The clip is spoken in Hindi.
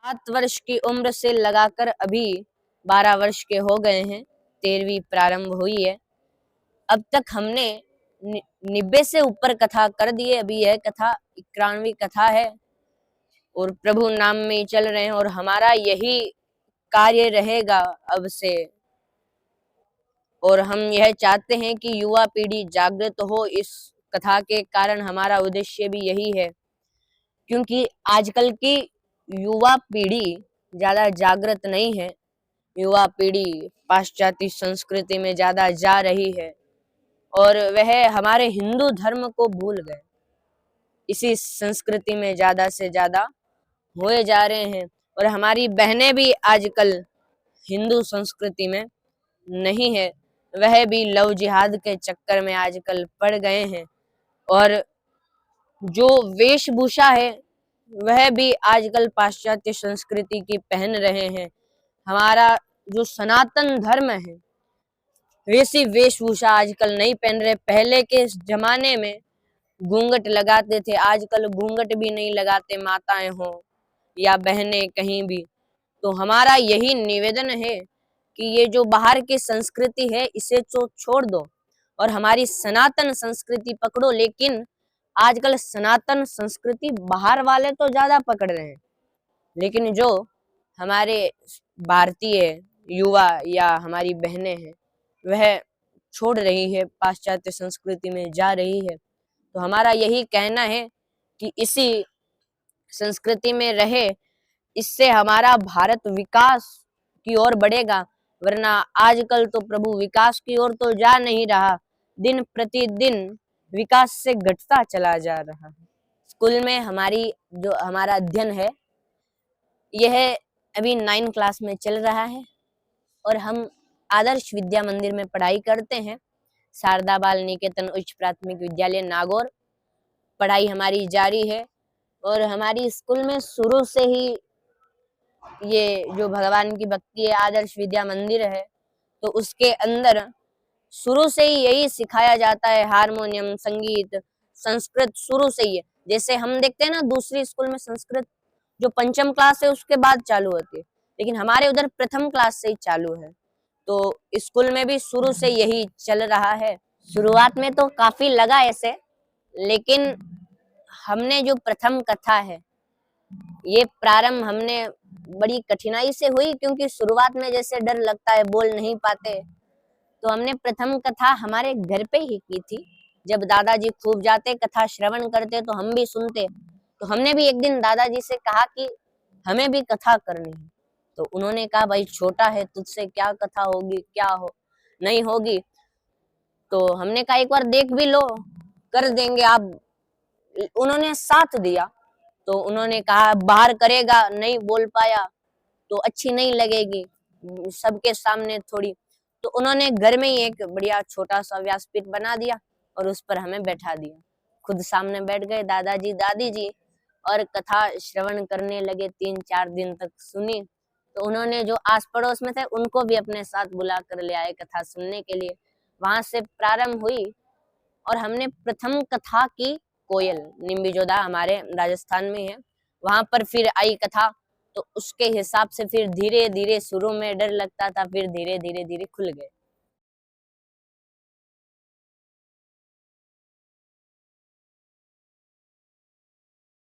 7 वर्ष की उम्र से लगाकर अभी 12 वर्ष के हो गए हैं। 13वीं प्रारंभ हुई है। अब तक हमने 90 से ऊपर कथा कर दिए। अभी यह कथा 91वीं कथा है और प्रभु नाम में ही चल रहे हैं और हमारा यही कार्य रहेगा अब से। और हम यह चाहते हैं कि युवा पीढ़ी जागृत हो। इस कथा के कारण हमारा उद्देश्य भी यही है, क्योंकि आजकल की युवा पीढ़ी ज्यादा जागृत नहीं है। युवा पीढ़ी पाश्चात्य संस्कृति में ज्यादा जा रही है और वह हमारे हिंदू धर्म को भूल गए। इसी संस्कृति में ज्यादा से ज्यादा हुए जा रहे हैं और हमारी बहनें भी आजकल हिंदू संस्कृति में नहीं है। वह भी लव जिहाद के चक्कर में आजकल पड़ गए हैं और जो वेशभूषा है वह भी आजकल पाश्चात्य संस्कृति की पहन रहे हैं। हमारा जो सनातन धर्म है वैसी वेशभूषा आजकल नहीं पहन रहे। पहले के जमाने में घूंघट लगाते थे, आजकल घूंघट भी नहीं लगाते, माताएं हो या बहनें कहीं भी। तो हमारा यही निवेदन है कि ये जो बाहर की संस्कृति है इसे तो छोड़ दो और हमारी सनातन संस्कृति पकड़ो। लेकिन आजकल सनातन संस्कृति बाहर वाले तो ज्यादा पकड़ रहे हैं, लेकिन जो हमारे भारतीय युवा या हमारी बहनें हैं वह छोड़ रही है, पाश्चात्य संस्कृति में जा रही है। तो हमारा यही कहना है कि इसी संस्कृति में रहे, इससे हमारा भारत विकास की ओर बढ़ेगा। वरना आजकल तो प्रभु विकास की ओर तो जा नहीं रहा, दिन प्रतिदिन विकास से घटता चला जा रहा है। स्कूल में हमारा अध्ययन है यह अभी 9 क्लास में चल रहा है और हम आदर्श विद्या मंदिर में पढ़ाई करते हैं। शारदा बाल निकेतन उच्च प्राथमिक विद्यालय नागौर। पढ़ाई हमारी जारी है और हमारी स्कूल में शुरू से ही ये जो भगवान की भक्ति है, आदर्श विद्या मंदिर है, तो उसके अंदर शुरू से ही यही सिखाया जाता है। हारमोनियम, संगीत, संस्कृत शुरू से ही है। जैसे हम देखते हैं ना दूसरी स्कूल में संस्कृत जो 5वीं क्लास है उसके बाद चालू होती है, लेकिन हमारे उधर 1म क्लास से ही चालू है। तो स्कूल में भी शुरू से यही चल रहा है। शुरुआत में तो काफी लगा ऐसे, लेकिन हमने जो प्रथम कथा है ये प्रारंभ हमने बड़ी कठिनाई से हुई, क्योंकि शुरुआत में जैसे डर लगता है, बोल नहीं पाते। तो हमने प्रथम कथा हमारे घर पे ही की थी। जब दादाजी खूब जाते कथा श्रवण करते तो हम भी सुनते। तो हमने भी एक दिन दादाजी से कहा कि हमें भी कथा करनी है। तो उन्होंने कहा भाई छोटा है, तुझसे क्या कथा होगी, क्या हो नहीं होगी। तो हमने कहा एक बार देख भी लो, कर देंगे आप। उन्होंने साथ दिया। तो उन्होंने कहा बाहर करेगा, नहीं बोल पाया तो अच्छी नहीं लगेगी सबके सामने थोड़ी। तो उन्होंने घर में ही एक बढ़िया छोटा सा व्यासपीठ बना दिया और उस पर हमें बैठा दिया। खुद सामने बैठ गए दादाजी दादी जी और कथा श्रवण करने लगे। 3-4 दिन तक सुनी। तो उन्होंने जो आस पड़ोस में थे उनको भी अपने साथ बुला कर ले आए कथा सुनने के लिए। वहां से प्रारंभ हुई और हमने प्रथम कथा की कोयल, निम्बिजोदा हमारे राजस्थान में है, वहां पर फिर आई कथा। तो उसके हिसाब से फिर धीरे धीरे शुरू में डर लगता था, फिर धीरे धीरे खुल गए।